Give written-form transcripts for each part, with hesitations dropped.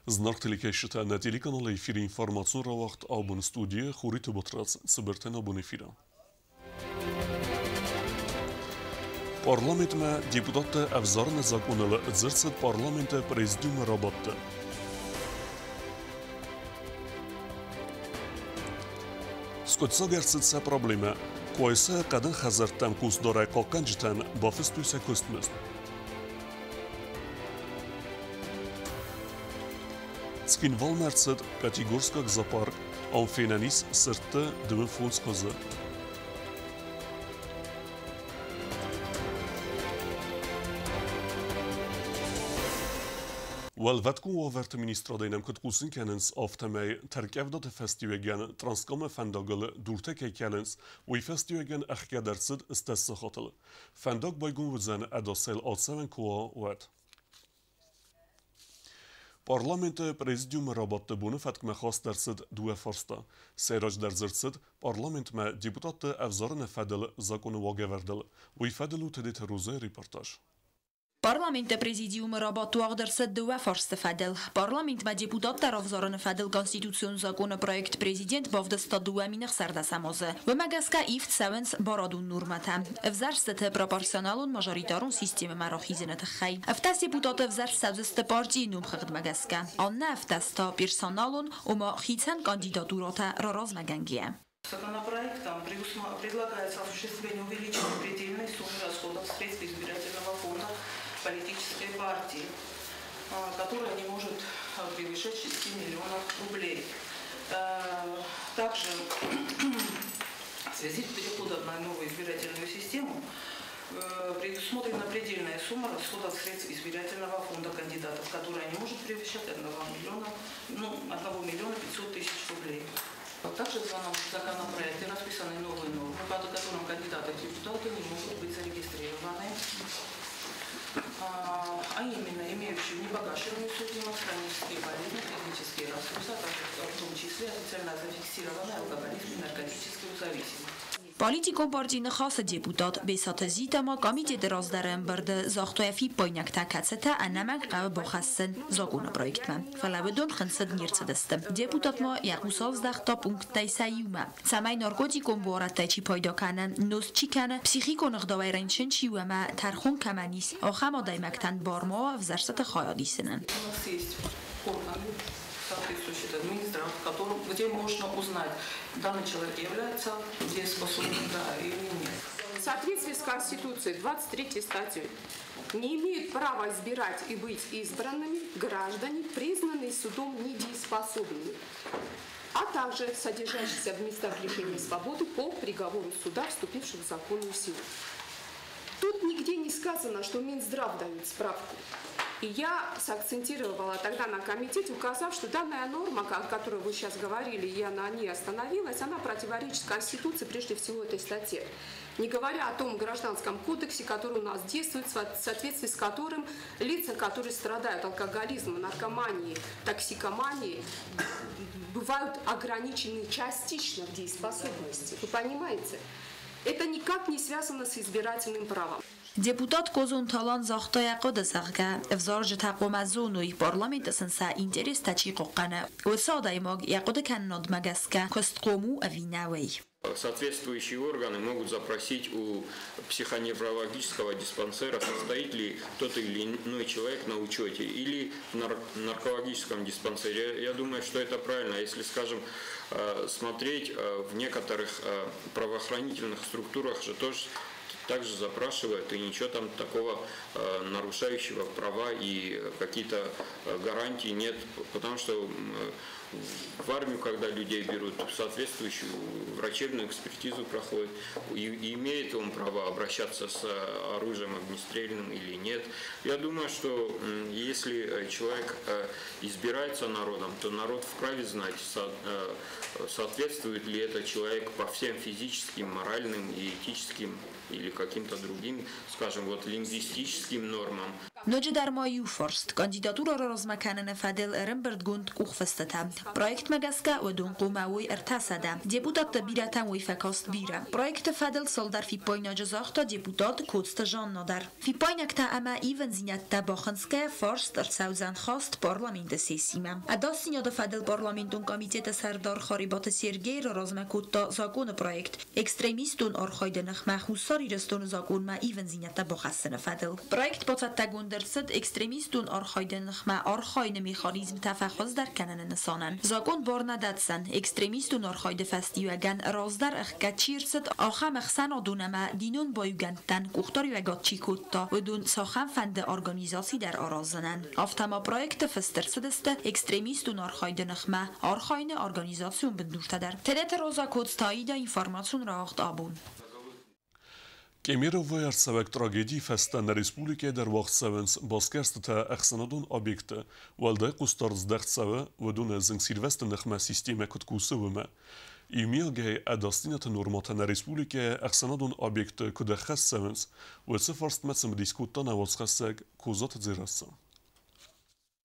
Знак телекешта на телеканале эфире информацион равахт абун студия хурит батрац цибертен абун эфира. Парламент ма депутаты авзарны законы зырцет парламента президиума работы. Скотса герцетса проблема. Койса кадан хазартан кусдора коканжтан бафыстуйса костмыз. Скинвал мерцет Пятигорскак зоопарк, амфинанис сырты двин фунт козы. Walvetku overt ministradeinam kutkúsin kenens aftamei terkevdat festivagen transkame fendagel durtek ekelens ui festivagen achgadersid istesse khatel. Fendag baygun wuzen adasel atseven koa wet. Parlamente prezidium rabatte bunu fatk khas dersid due farsta. Seraj derzirsid parlament ma deputatte avzarne fedel zakonu wageverdel. Ui fedelu tedit roze reportaj. Парламент президиума работу дерсет дуа форст фадел. Парламент ма депутат тарафзаран фадел конституцион закона проект президент бавда стадуа минах сарда самозе. В магаска ифт савенс барадун нурмата. Взарстете пропорционалун мажоритарун система марахизенет хай. Афтас депутат взарст савзесте партии нумхагд магаска. Анна афтаста персоналун ума хитсан кандидатурата раразмагангия. Законопроектом предлагается осуществление увеличения предельной суммы расходов средств избирательного фонда политической партии, которая не может превышать 6 миллионов рублей. Также в связи с переходом на новую избирательную систему предусмотрена предельная сумма расходов средств избирательного фонда кандидатов, которая не может превышать 1 миллиона 500 тысяч рублей. Также в данном законопроекте расписаны новые нормы, по которым кандидаты в депутаты не могут быть зарегистрированы, а именно имеющие непогашенную судимость, хронические болезни, физические расстройства, в том числе официально зафиксированный алкоголизм и наркотическую зависимость. Политикон партийны хаса депутат бесат зитама комитет раздарен برد زاختویفی پایینک تکاتسته انمک قاب بخشن زاگون پروژه من. فلابدون خنصد نیرت دستم. депутат ما یکوسال زختا پونکت تایسایوما. سمای نارکوتیکون بورات تایچی پیدا کنن نوز چی کنن پسیخیکون اقداویرین چنچی و ما ترخون کمانیس آخام دایمکتن بارما و وزارت خیالی سنن. Соответствующий администрат, где можно узнать, данный человек является дееспособным или нет. В соответствии с Конституцией 23 статьей не имеют права избирать и быть избранными граждане, признанные судом недееспособными, а также содержащиеся в местах лишения свободы по приговору суда, вступивших в законную силу. Тут нигде не сказано, что Минздрав дает справку. И я сакцентировала тогда на комитете, указав, что данная норма, о которой вы сейчас говорили, я на ней остановилась, она противоречит Конституции, прежде всего этой статье. Не говоря о том гражданском кодексе, который у нас действует, в соответствии с которым лица, которые страдают алкоголизмом, наркоманией, токсикоманией, бывают ограничены частично в дееспособности. Вы понимаете? Это никак не связано с избирательным правом. Депутат Козун Талан захтая قدساقه افزارج تقوم از زونوی پارلمنت سنسا اینترس تچی قوقنه و ساده ماگ یقود کنند مگسکه کست قومو اویناوی. Соответствующие органы могут запросить у психоневрологического диспансера, состоит ли тот или иной человек на учете или в наркологическом диспансере. Я думаю, что это правильно. Если, скажем, смотреть в некоторых правоохранительных структурах же тоже также запрашивают, и ничего там такого нарушающего права и какие-то гарантии нет, потому что в армию, когда людей берут, соответствующую врачебную экспертизу проходит, и имеет он право обращаться с оружием огнестрельным или нет. Я думаю, что если человек избирается народом, то народ вправе знать, соответствует ли этот человек по всем физическим, моральным и этическим или каким-то другим, скажем, вот лингвистическим нормам. Նոջդարմայու ֆորստ կանդիդատուրը ռոզմականն ֆադել Էրենբերտ գունդ կուխվստտա պրոյեկտ մագասկա ոդուն կոմաուի երթասադա դեպուտատ բիրատան ուիֆակոստ բիրա պրոյեկտը ֆադել սոլդար ֆիպոյնա ջզախտա դեպուտատ կոստը ժաննոդար ֆիպոյնակտա ամա իվն զինյատտա բոխնսկա ֆորստ ռցաուզան խոստ պարլամենտը սեսիմա ադասինյոդը ֆադել պարլամենտուն կոմիտետը սարդար խարիբատը Սերգեյ ռոզմակուտտա զակոնը պրոյեկտ էքստրեմիստուն օրխոյդը նխմա հուսար իրստոն զակոնմա իվն զինյատտա բոխասնը ֆադել պրոյեկտ պոցատագուն درصد اکستریمیستون آرخایدن نخمه آرخاین میخانیزم تفاخز در کنن نسانن زاکون بارنا دادسن اکستریمیستون آرخاید فستیوگن رازدر اخکت چیرسد آخم اخسن آدونما دینون بایوگن تن کختاری وگات چیکوتا و دون ساخم فند ارگانیزاسی در آرازنن افتما پرویکت فسترسد است اکستریمیستون آرخاید نخمه آرخاین ارگانیزاسیون بندورتا در تدت روزا کودستایی دا اینفارماسیون را آخت آبون Կեմիրովը արսավակ տրագեդի ֆեստան ռեսպուլիկե դեր վաղցավենց բասկերստը ախսանադուն օբյեկտը վալդայ կուստարզ դեղծավը վդուն զնգսիրվեստը նխմա սիստեմը կտկուսովը Իմիլգե ադաստինատը նորմատան ռեսպուլիկե ախսանադուն օբյեկտը կդախսավենց վեցը ֆորստ մեծմ դիսկուտան ավոցխասակ կուզոտ ձերասը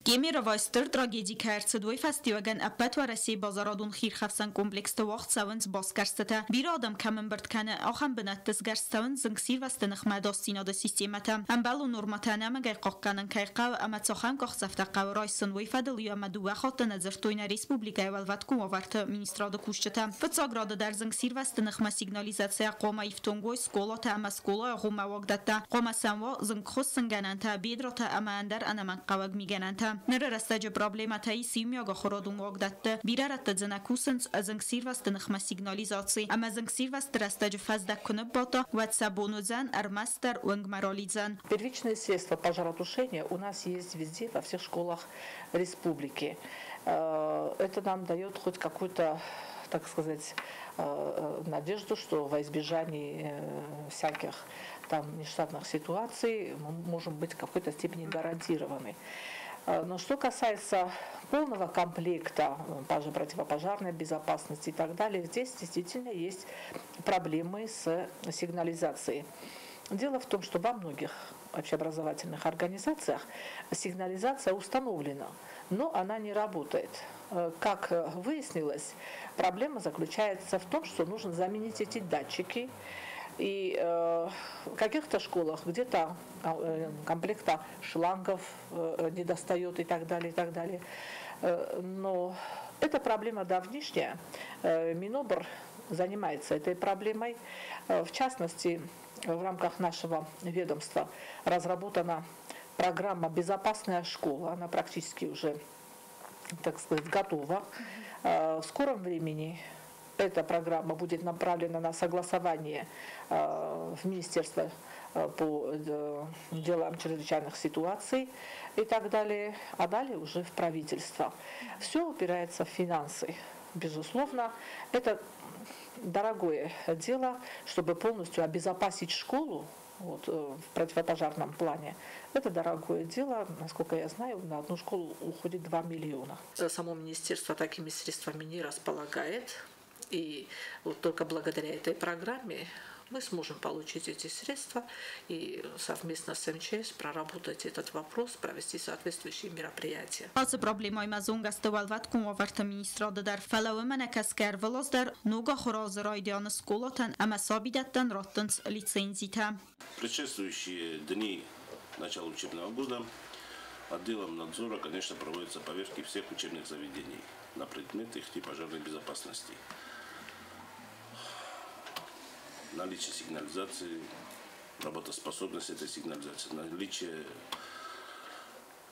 Կեմիրովայստր տրագեդիկ հայրցդվոյ ֆաստիվագան ապատ վարասի բազարադուն խիրխավսան կոմպլեքստը վաղցավենց բասկարստը բիրա ադամ կամն բրդքանը ախան բնատտս գարստավենց զնգսիր վաստը նխմադոստինոդը սիստեմատը ամբալու նորմատանամը գայ կողկանն կայqավ ամացոխան կողծավտaqավ ռայսնվոյ ֆադլիո ամադու վախոտը զրտույնա ռեսպուբլիկայ վալվատկում ավարթը մինիստրադը կուշչտա վծագրադը դար զնգսիր վաստը նխմա սիգնալիզացիա қома իվտոնգոյ սկոլոթա ամասկոլո աղումավագդատա қоմասանվո զնգխոս սնգանանթա բիդրոթա ամանդար անամանqavag միգանանթա Նրրաստաճը պրոբլեմաթայի սիմյոգը խորոդում ոգդատը բիրարատը ձնակուսնց զնգսիրվաստը նխմա սիգնալիզացի ամա զնգսիրվաստը ռաստաճը ֆազդակունը бото ватсабонузан армастер унгмаролидзан. Первичные средства пожаротушения у нас есть везде, во всех школах республики. Это нам дает хоть какую-то, так сказать, надежду, что во избежании всяких там нештатных ситуаций мы можем быть в какой-то степени гарантированы. Но что касается полного комплекта противопожарной безопасности и так далее, здесь действительно есть проблемы с сигнализацией. Дело в том, что во многих общеобразовательных организациях сигнализация установлена, но она не работает. Как выяснилось, проблема заключается в том, что нужно заменить эти датчики. И в каких-то школах где-то комплекта шлангов не достает и так далее, и так далее. Но эта проблема давнишняя. Минобр занимается этой проблемой. В частности, в рамках нашего ведомства разработана программа «Безопасная школа». Она практически уже, так сказать, готова. В скором времени эта программа будет направлена на согласование в Министерство по делам чрезвычайных ситуаций и так далее, а далее уже в правительство. Все упирается в финансы. Безусловно, это дорогое дело, чтобы полностью обезопасить школу вот, в противопожарном плане. Это дорогое дело, насколько я знаю, на одну школу уходит 2 миллиона. Само министерство такими средствами не располагает. И вот только благодаря этой программе мы сможем получить эти средства и совместно с МЧС проработать этот вопрос, провести соответствующие мероприятия. Als probleemai mazongaste valvatkum avart ministrada dar falawmenekasker velozdar nuga khorazraidian skolatan amasabidattan rottens лицензита. Предшествующие дни начала учебного года отделом надзора, конечно, проводятся проверки всех учебных заведений на предмет их пожарной безопасности. Наличие сигнализации, работоспособность этой сигнализации, наличие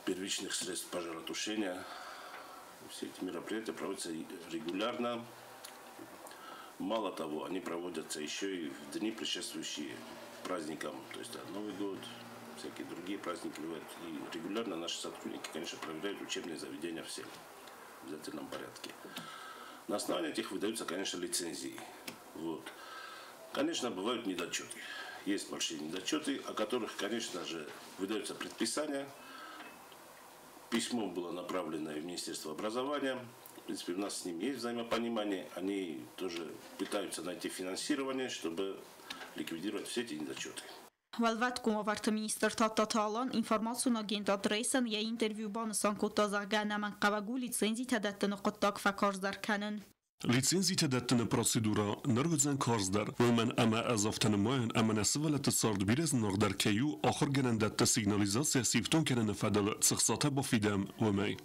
первичных средств пожаротушения. Все эти мероприятия проводятся регулярно. Мало того, они проводятся еще и в дни, предшествующие праздникам, то есть Новый год, всякие другие праздники бывают. И регулярно наши сотрудники, конечно, проверяют учебные заведения все в обязательном порядке. На основании этих выдаются, конечно, лицензии. Вот. Конечно, бывают недочеты. Есть большие недочеты, о которых, конечно же, выдаются предписания. Письмо было направлено в Министерство образования. В принципе, у нас с ним есть взаимопонимание. Они тоже пытаются найти финансирование, чтобы ликвидировать все эти недочеты. Valvat Kumovarta minister Tatalan informațiun agent Reysen ya interview banısan kutazagana man qavagu licenzi tadatını qottak fakarzar kanın. Licenzi tadatını prosedura nırgızan karzdar ve men ama azaftanı mayan ama nesvelet sard biraz nordar kayu ahır genendatta signalizasya sifton kenen fadal sıxsata bafidam ve may.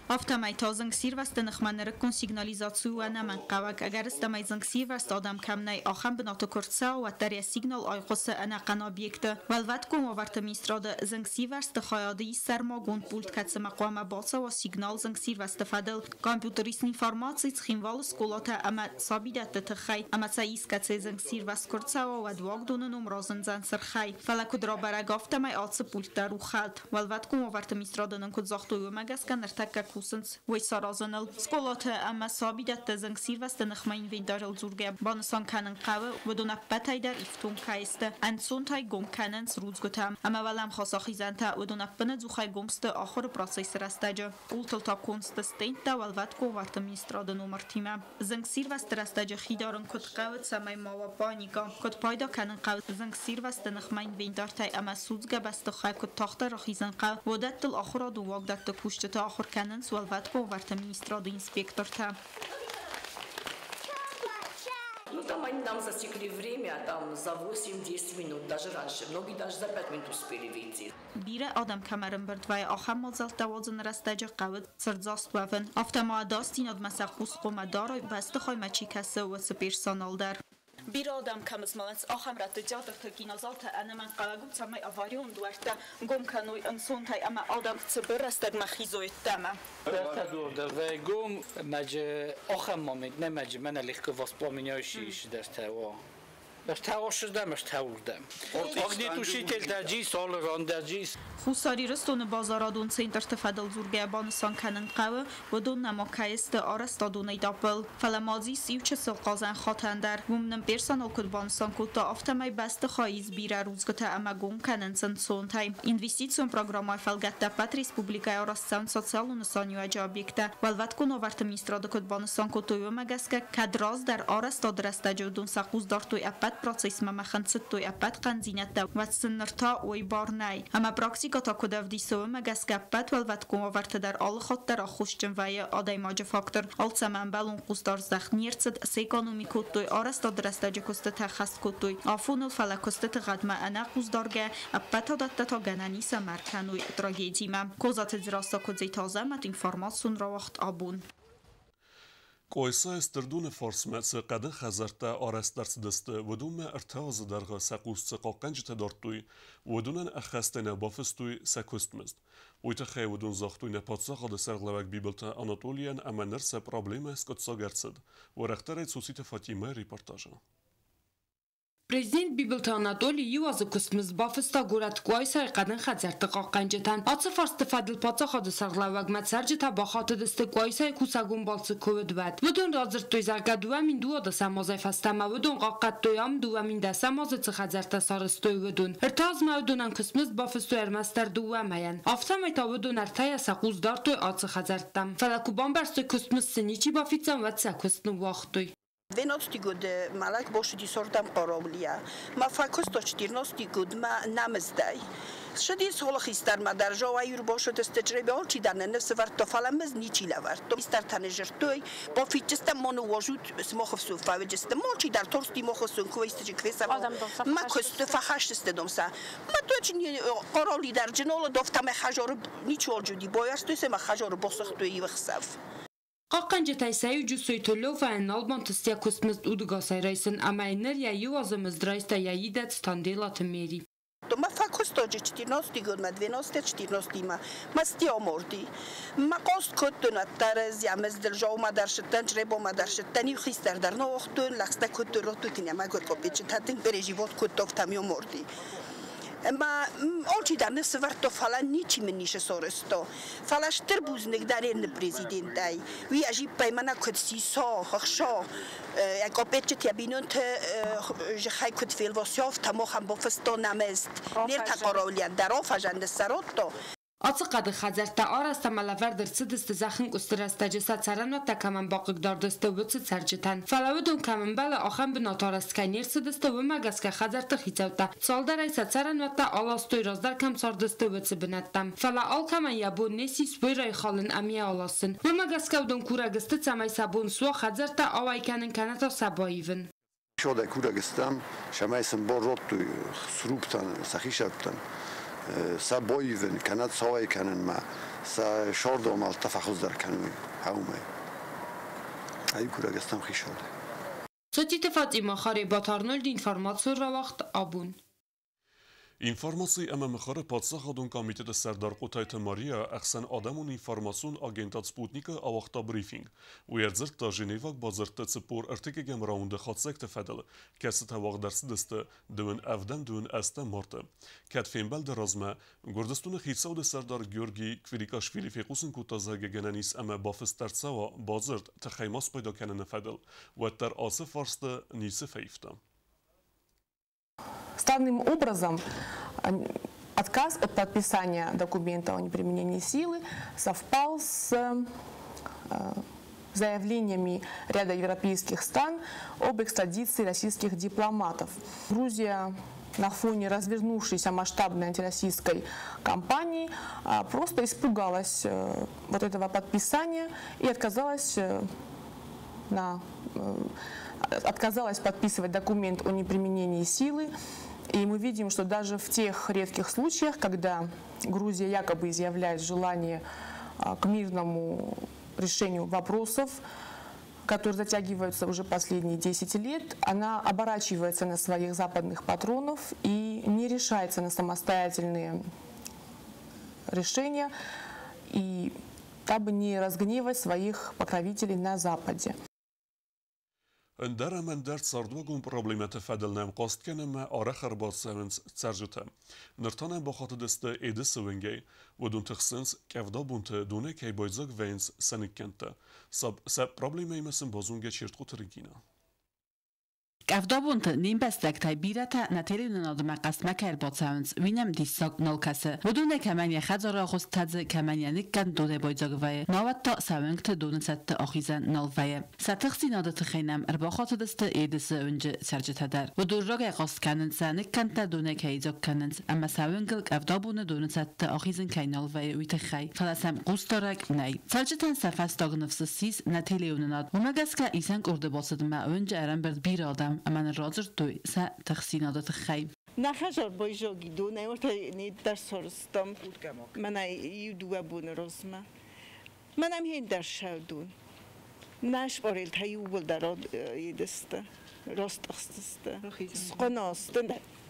Avtomay zangsivrast nıxmanırıkkun signalizasyona man qavak agar istamay zangsivrast adam kamnay axam binato kurtsa ve tarya signal ayqosa ana qan obyekte Valvat Kumovarta ministrada zangsivrast xayadi sermagun pult katsa maqama batsa ve signal zangsivrast fadal kompüterist informatsiy xinval skolata ama sabidat txay ama sayis katsa zangsivrast kurtsa ve dvogdun numrazın zansırxay falakudra barag avtomay atsı pulta ruxalt Valvat Kumovarta ministradanın kudzaxtoyu magaskan artakka Kusens Weissarazanel Skolata ama sabidat zangsivrast nıxmayn vindarel zurge banısan kanın qawe ve dona patayder iftun kaiste an suntay gom kanın sruzgotam ama valam xasaxizanta ve dona bana zuxay gomste axır proses rastaja ultal ta konst stenta Valvat Kumovarta ministrada numar tima zangsivrast rastaja xidarın kod qawe samay mawa panika kod payda kanın qawe zangsivrast nıxmayn vindartay ama suzga bast xay kod taxta raxizan qawe vodatl axıra duvagdat pushta axır kanın Valvat Kumovarta министрада инспектор-то. Ну, там они нам засекли время, там за 8-10 минут, даже раньше. Многие даже за 5 минут успели выйти. Bire adam kamerın birdvay axam malzaltavazın rastaja qavit sırdzastwavın. Avtama dastin ad masaqus qomadar basti xoymachi kasa ve personaldar. Bir adam kamısmalans axam ratıcadır kinazalta anaman qalagut samay avariyon duarta gomkanoy ansontai ama adam tsibir rastag maxizoytama. Dertadurda ve gom mace axam moment ne mace men alikko vasplaminyoshi dertawa. Dertawashda meshtawurdam. Ogni tushit eldaji solron derjis. Xusari rastone bazaradun center tafadal zurge banısan kanın qawe ve don namakayist arastadunay dapel falamazi sivche salqazan xatandar vumnam personal kod banısan kota avtamay bast xaiz bira ruzgata ama gom kanın sontai investicion programay falgatta pat respublika arastan sosialun sanyoja obyekta Valvat Kumovarta ministrada kod banısan kotoyo magaska kadraz dar arastad rastajudun saquz dartoy apat proces mamaxansittoy apat qanzinatda vatsınırta oy barnay ama praksi تا کدافدی سوم مگسکپت Valvat Kumovarta در آل خود در آخوشتن وی آدای ماج فاکتور آل سمن بلون قصدار زخنیرتد سیکانومی کتوی آرست درستاج کست تخست کتوی آفون الفلا کست تقدمه انا قصدارگه اپت دادت تا گنانی سمرکنوی تراجیدیم کوزات زراستا کدزی تازه مت اینفارماسون را وقت آبون Qoysa esterdune forsmetse qadın xazarta arastdarsdiste ودوم ارتاز درغ سقوست قاقنج تدارتوی ودونن اخستنه بافستوی سکوستمست ویتخه ودون زاختوی نپاتسا خود سرغلوک بیبلتا آناتولیان اما نرسه پرابلیم اسکتسا گرسد و رختره سوسیت فاطیمه ریپورتاجا Prezident Bibelta Anatoliy yuvazı kusmuz bafısta gurat qoysa qadın xazartı qaqanjatan atsı farstı fadil patsa xodu sarglavag matsarjita baxatı diste qoysa kusagun balsı kovedvat vudun razırt toyzarga duamin duoda samazay fastama vudun qaqat toyam duamin da samazı xazarta sarıstoy vudun irtaz mavdunan kusmuz bafısto ermaster duamayan aftamay ta vudun artaya saquz dartoy atsı xazartam falaku bombarstoy kusmuz sinichi bafitsan vatsa kusnu vaqtoy Venosti god malak boshti sortam qarovlia. Ma fakosto 14 god ma namazdai. Shadi solxistar ma darjova yur boshot stejrebe olchi darne svarto falamez nichila varto. Startane jertoy, bo fitesta mono wojut smokhov favejesta molchi dar torsti mokhsun kvestje kvesa. Ma kost fakhashste domsa. Ma tochni qarovli dar jnolo doftame khajor nichol judi boyasto se ma khajor bosakhto yvxsaf. Qaqanca taysayu jusoy tolo va en alban tstya kusmuz udgasay raysin ama enerya yuvazımız draysta yayidat standela tmeri. Ma fakostoje 14 god ma 12 ma stia mordi. Ma kost kotuna tarez yamez deljo ma darshtan trebo ma darshtan yu xistar dar no oxtun laxta koturotutin ma got kopich tatin berejivot kotov tam yu mordi. Ma olchi darne svarto fala nici meniše soresto. Fala štrbuznik darene prezidentaj. Vi aži pajmana kod si so, hoxo. Jak opet ja binunt, že haj kod filvosjov, tamo ham bofesto namest. Nirta korolja darofa žande saroto. Açıqadı Xəzərdə arasta malaverdirsi distə zaxın qustirəstə cəsətsərən və təkamən baqıqdar distə vütsi sərcitən. Fələvüdün kəmin bələ axən binatara skənirsi distə və məqəskə Xəzərdə xicəvdə. Çaldar əysə sərən və də alastoy razlar kəmsar distə vütsi binətdəm. Fələ al kəmən yabun nesi spöyrəy xalın əmiyə alasın. Və məqəskəvdün kurəqistı cəməy səbun suğa Xəzərdə avaykənin kənətə səbayivin. Şoda kurəqistəm şəməysin borrotdu, sruptan, saxişətdən. سبایون کند سوای کنن ما شاردم از تفخذ در کنوی همه ای کورگستم خیشاده Սոթիթը Ֆատիմա Խարեբաթարնոլդ ինֆորմացիա ռավախտ աբուն Ինֆորմացիա MMԽ-ը պատասխանատուն կոմիտետը Սերդար Qutaytı Mariya əxsən adamın informasyon agentat Sputnikə avaqta briefing. U yerzırt da Jenevak bazırtı çıpor ərtikəgəm raundı xatsək təfədəli. Kəsi təvaq dərsi dəstə düvün əvdən düvün əstə martı. Kətfin bəldə razmə, Gordistunu xitsavdı Serdar Georgi Kvirikaşvili fequsun kutazəgə gənənis əmə bafız tərtsava bazırt təxəymas payda kənənə fədəl. Və ətər ası farsdı nisi fəyifdə. Странным образом, отказ от подписания документа о неприменении силы совпал с заявлениями ряда европейских стран об экстрадиции российских дипломатов. Грузия на фоне развернувшейся масштабной антироссийской кампании просто испугалась вот этого подписания и отказалась подписывать документ о неприменении силы. И мы видим, что даже в тех редких случаях, когда Грузия якобы изъявляет желание к мирному решению вопросов, которые затягиваются уже последние 10 лет, она оборачивается на своих западных патронов и не решается на самостоятельные решения, и дабы не разгневать своих покровителей на Западе. Ndara mendert sardwagun problemete fedilnem qast keneme ara xerbat sevins serjute. Nirtanen baxatı deste edi swingay و دون تخصنس کفدا بونت دونه کی بایزاگ وینس سنککنته سب پروبلمی مثل بازونگه چیرت قطرگینا. Կավդոբունթը նիմբեստեք թայ բիրաթա նատերին ադմա կասմակեր բոցանց վինեմ դիսակ նոլկասը ոդունե կամանիա խազորախոս թաձը կամանյանիկ կան դոդե բոյձագվայ նավատա սավենքթը դունցատը ախիզան նոլվայ սաթխսին ադը թխենամ արբախատը դստը էդսը ունջը սերջթադար ոդուրրոգ եղոս կանն սանիկ կանտա դունե կայձոկ կաննց ամա սավենքլ կավդոբունը դունցատը ախիզն կայ նոլվայ ուիթխայ ֆալասամ գուստորակ նայ սերջթան սաֆաստոգնովսսիս նատելիուննատ ոմագասկա իսան կուրդը բոսդմա ունջը արամբեր բիրադամ اما راجر توی سه تخسینات خیب نخجار بایجاگی دو نیورت در سرستم من یودو بون رزمه منم هین در شودون نش باریل تایو بول دراد یدسته راست اخسته سقناست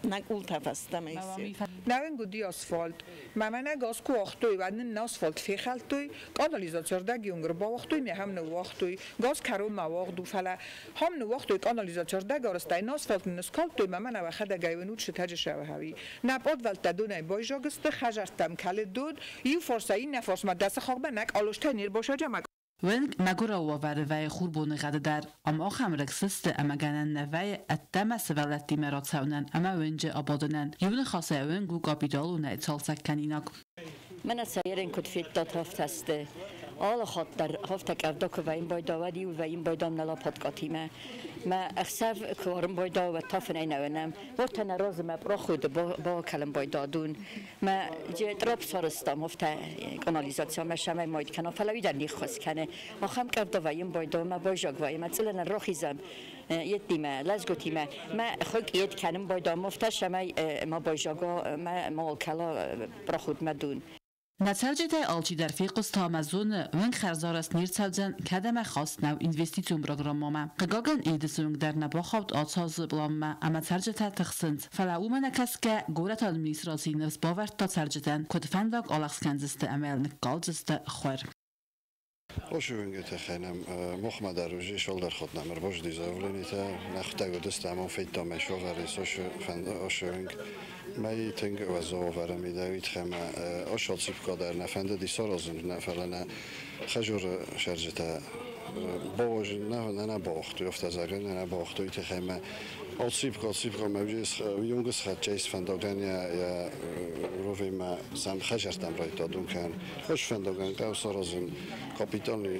نقول تفستم ایسی نگن گودی آسفالت من نگاز کو وقتی و نه آسفالت فیخالتوی کانالیزاسیون دگیونگر با وقتی می هم نو وقتی گاز کارون مواد دو فلا هم نو وقتی کانالیزاسیون دگارسته این آسفالت نسکالتوی من وقت دگیونود شتاج شوه هایی نبود ولت دونه بایجاگست خجرتم کل دود یو فرصه این نفرس مد دست خاک بنک آلوشته نیر باشه جمع ونگ مگورا و وای خوربون قد در اما خم رکسست اما گنن نوای اتم سوالتی مرات سونن اما ونج آبادنن یون خاصه ونگو کاپیتال و نیتال سکنیناک من سیرن کد فیت داد هفته آل خاط در هفته کردو که وین بایداودی و وین بایدام نلا پادکاتیمه ما اخساف کارم بایدا و تافن اینوانم وقت نراز ما برا خود با کلم بایدادون ما جدراب سرستم هفته کانالیزاسیون مشامه ماید کنه فلوی در نیخوست کنه آخام کردو وین بایدا ما بایجاگ وای مثلا نراخیزم یتیمه لزگوتیمه ما خود یت کنم بایدا مفته شما ما بایجاگا ما مال کلا برا خود مدون نترجه آلچی در فیقوس تامزون ونگ خرزارست نیرتزن کدم خاص نو اینوستیتون پروگرامم قگاگن ایدسونگ در نباخوت آتاز بلام اما ترجه تخسنت فلاو منکس که گورت آدمیسراسی نفس باورد تا ترجتن کد فندق آلخس کنزست عمل نکالزست خور Oşuvenge texenem moxma der roji şol der xod namer boş dizavlenita naxta godest amon feyta meşoveri soş fend oşuveng مای تنگ و زاویه می‌دهید خم آشال سیب کادر نفنده دیسارازن نفرانه خجور شرجتا باوج نه باخت یافت زاگن نه باخت و تخمه آسیب که موجود یونگس خدچیس فندگان یا روی ما سام خجرتم رای دادن کن خوش فندگان که سرازن کاپیتانی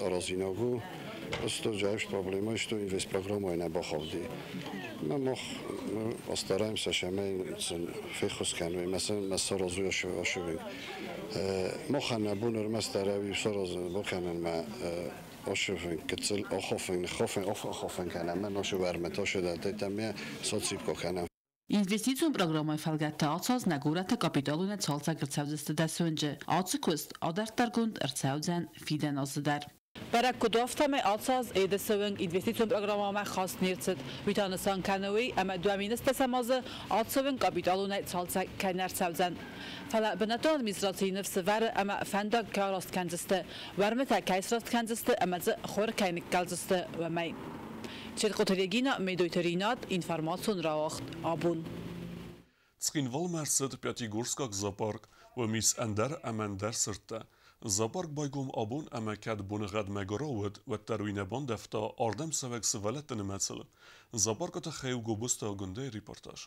آرزیناگو است جایش پروبلمایش تو اینوست پروگرام نه باخودی ما استرایم سشمه فیخوس کنیم مثلا سرازوی شویم ما خنبون مستراوی سراز بکنن ما آشوفن کتل آخوفن کنم من آشو برمتا شده دیتم سوتسیب کنم Investițiun programmai falgata atsaz nagurata kapitalune çalsa grțavzeste da sönce. Atsı kust adartargund erçavzen fiden azıdar. برای کدافتم آساز ایده سوینگ اینوستیسیون پروگرام ما خاص نیست. ویتانسان کنوی اما دوامینست سمازه آسوینگ کاپیتالونه چالس کنار سوزن. فلا بناتون administratie نفس ور اما فندق کاراست کنزسته. ورمتا کایسراست کنزسته اما ز خور کینک کالزسته و می. چرقوتریگینا میدویترینات інформаціон راوخت آبون. Цхинвал мерсет Пятигорскак зоопарк و میس اندر امندر سرته. زاپارک بایگم آبون اما کد بونغد مگراود و تروین بان دفتا آردم سوک سوالت نمتسل. زاپارک تخیو گوبستا گنده ریپورتاج.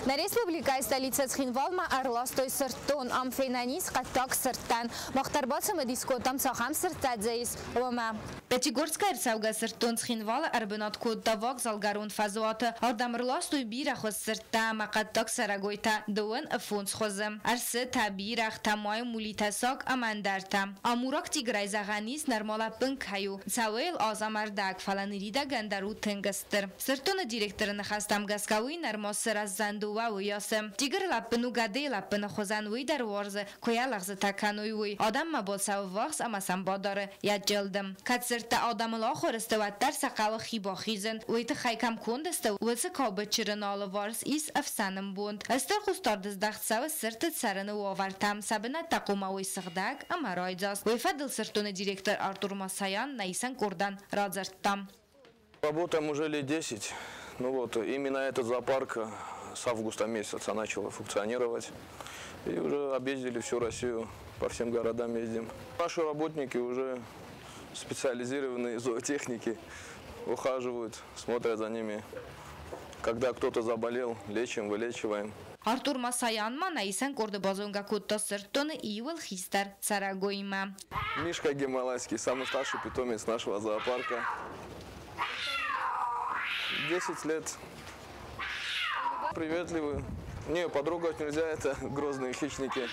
На республика столица Цхинвал арластой сыртон амфенанис каттак сырттан мақтарбатсымы дискотам сахам сырттадзейс лома. Пятигорская рсауга сыртон Цхинвала арбинат код давак залгарун фазуата ардамрластой бирахос сырта мақаттак сарагойта дуын фонс хозым. Арсы табирах тамай мулитасак амандарта. Амурак тиграй заганис нормала пынкаю. Цауэл азамардак фаланирида гандару тенгастыр. Сыртона директорын хастам гаскауи нормасы раззанду ویاسم دیگر لپنو گده لپن خوزن وی در ورزه کویا لغز تکنوی وی آدم ما با سو وقت اما سنبا داره یا جلدم کت سرت آدم الاخر است و در سقل خیبا خیزن وی تخیکم کند است و سکاب چرن آل وارس ایس افسانم بوند استر خستارد دخت سو سرت سرن و آورتم سبنه تقوم وی سخدک اما رایزاست وی فدل سرتون دیرکتر آرتور ماسایان نیسن کردن رازرتم. Работаем уже лет 10. Ну вот, именно этот зоопарк с августа месяца начал функционировать. И уже объездили всю Россию, по всем городам ездим. Наши работники уже специализированные зоотехники ухаживают, смотрят за ними. Когда кто-то заболел, лечим, вылечиваем. Артур Масаян наисен корды базонга кутта сыртоны июл хистар царагойма. Мишка гималайский, самый старший питомец нашего зоопарка. 10 лет. Приветливый. Не, подрugать нельзя, это грозные хищники.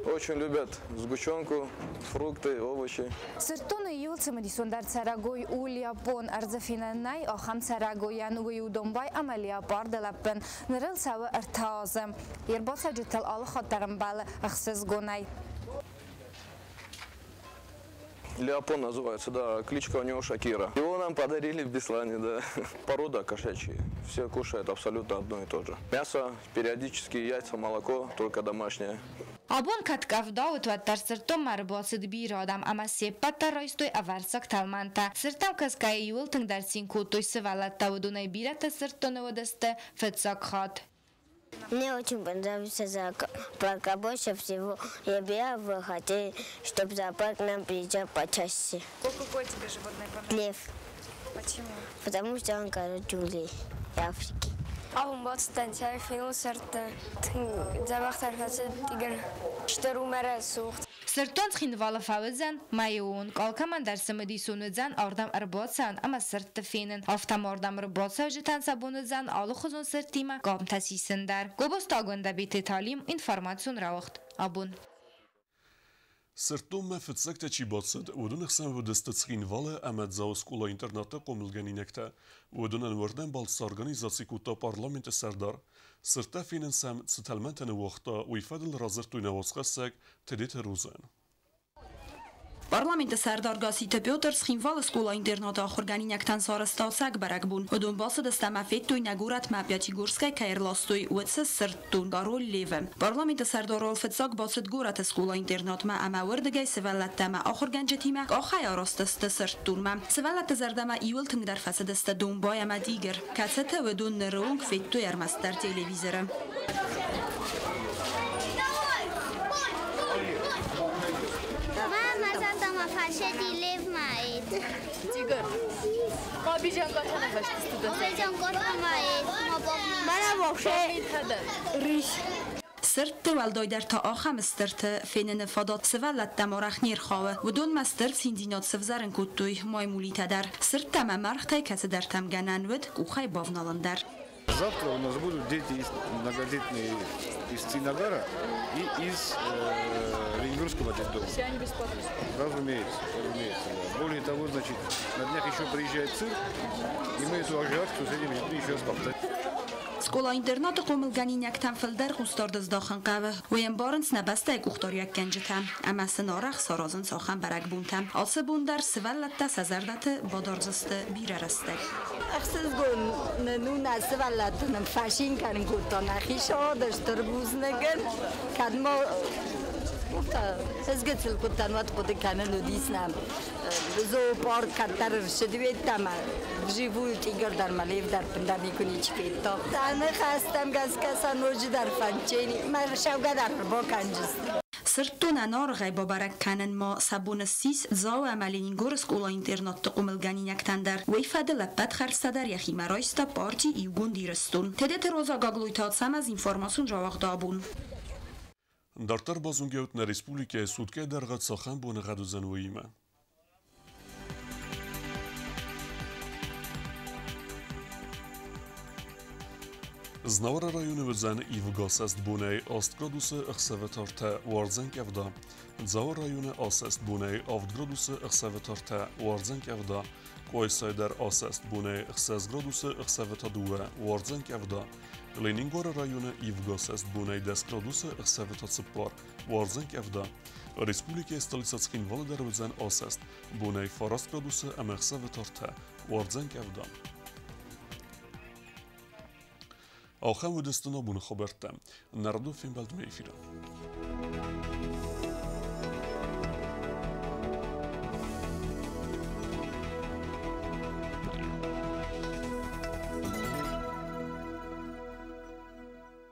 Очень любят сгущенку, фрукты, овощи. Сыртоны июльцы мадисондар царагой у Лиапон арзафинанай ахам царагоян у Домбай ама Лиапарда лапен нырыл савы артазым. Ербаса житал алы хаттарым балы ахсыз гонай. Леопон называется, да, кличка у него Шакира. Его нам подарили в Беслане, да. Порода кошачья, все кушают абсолютно одно и то же. Мясо, периодически яйца, молоко, только домашнее. Абон каткавдаут ваттар сыртом марбосыд биродам, ама сеппаттар райстой аварсак талманта. Сыртам каскай юл тыңдарсин кутой сывалатта удунай бирата сыртоны водасты фетсак хат. Мне очень понравился зоопарк, а больше всего я бы хотел, чтобы зоопарк нам приезжал почаще. Какое тебе животное понравилось? Лев. Почему? Потому что он король джунглей Африки. Абон батыстан сәрфенул сыртты. Забақтар фасы дегір штыру мәрі суғт. Сыртон Цхинвала фавызан, майон, калкаман дарсымы дисунудзан ардам арбатсан, ама сыртты фенин. Афтам ардам арбатса житан сабунудзан, алы хузун сыртима гам тасисиндар. Гобостагунда бити талим информацион равахт. Абун. Сыртом мефцекте чи бацд ودون خسن ودست Цхинвала امد زاوسکولا اینترنت قوملگنینکته ودون انوردن بالس organizacji kuta parlament serdar sırta finansam settlementen وقتا ويفادل رازرتو نواسخسك تديت روزن Parlamenta Sərdarqasitə Pyotr Цхинвала skula internata organizaktan sarastacak barakbun. Odun basıda stama fettoy nagurat ma Pyatigorskay kairlastoy wetsa sırttun garol leve. Parlamenta Sərdarol fetsak basıd gurat skula internat ma ama werdegay sevallatta ma axır ganjetima axay arastasta sırttun ma. Sevallatta zardama iwil tındar fasadasta donbaya ma diger. Katsata wedun nerung fettoy armastar televizora. Mama fashe dilev maid. Tigar. Qabi jangata nafashtistu da. Qabi jangata maid. Mana bokshe. Rish. Sert والدای در تا آخم استرت فینن فادات سوالت دمارخ نیرخواه و دون مستر سیندینات سفزارن کتوی مایمولی تدر سرت تم مرخ تای کس در تم گنن ود کوخای باونالندر. Завтра у нас будут дети многодетные из Цинагара и из Ленинградского детдома. Все они бесплатные? Разумеется, разумеется. Да. Более того, значит, на днях еще приезжает цирк, и мы эту акцию с этими детьми еще раз повторим. سکولا اینترنات قوم الگنینک تنفل در خوستارد از داخن قوه و یم بارنس نبسته اکوختار یک گنجتم اما سنارخ سارازن ساخن برک بونتم آسه بوندر سولت سزردت بادارزست بیره رسته اخسز گون نون از سولت نفشین کنن گوتان اخیشا داشتر بوز نگن کدما از گتل کتن وقت بود کنن لودیسنم زو پارک کتر شدوید تام جیبول تیگر در ملیف در پندامی کنی چکیتا تنه خواستم گز کسان روزی در فنچینی مرشوگه در با کنجست سرتون انار غیبا برک کنن ما سبون سیس زاو عملین گورس کولا اینترنت تقوم الگنینک تندر ویفاد لپت خرسته در یخی مرایستا پارتی ایوگون دیرستون تدت روزا گاگلویتات سم از اینفورماسون جواق دابون Դարտար բազունգեութն Ռեսպուլիկայի սուտկե դերղած սախան բոնեղադու զնվույիմը։ Znavara rayonu vëzën I vëgasest bunej astgraduse ëksevetartë warzen kevda. Dzavara rayonu asest bunej avdgraduse ëksevetartë warzen kevda. Koysayder asest bunej ëksesgraduse ëksevetadue warzen kevda. Leningora rayonu I vëgasest bunej desgraduse ëksevetatëpar warzen kevda. Respublike Stolicatskin Volodar vëzën asest bunej farastgraduse ëksevetartë warzen kevda. آخر ودستنا بون خبرتم نردو فیلم بلد میفیرم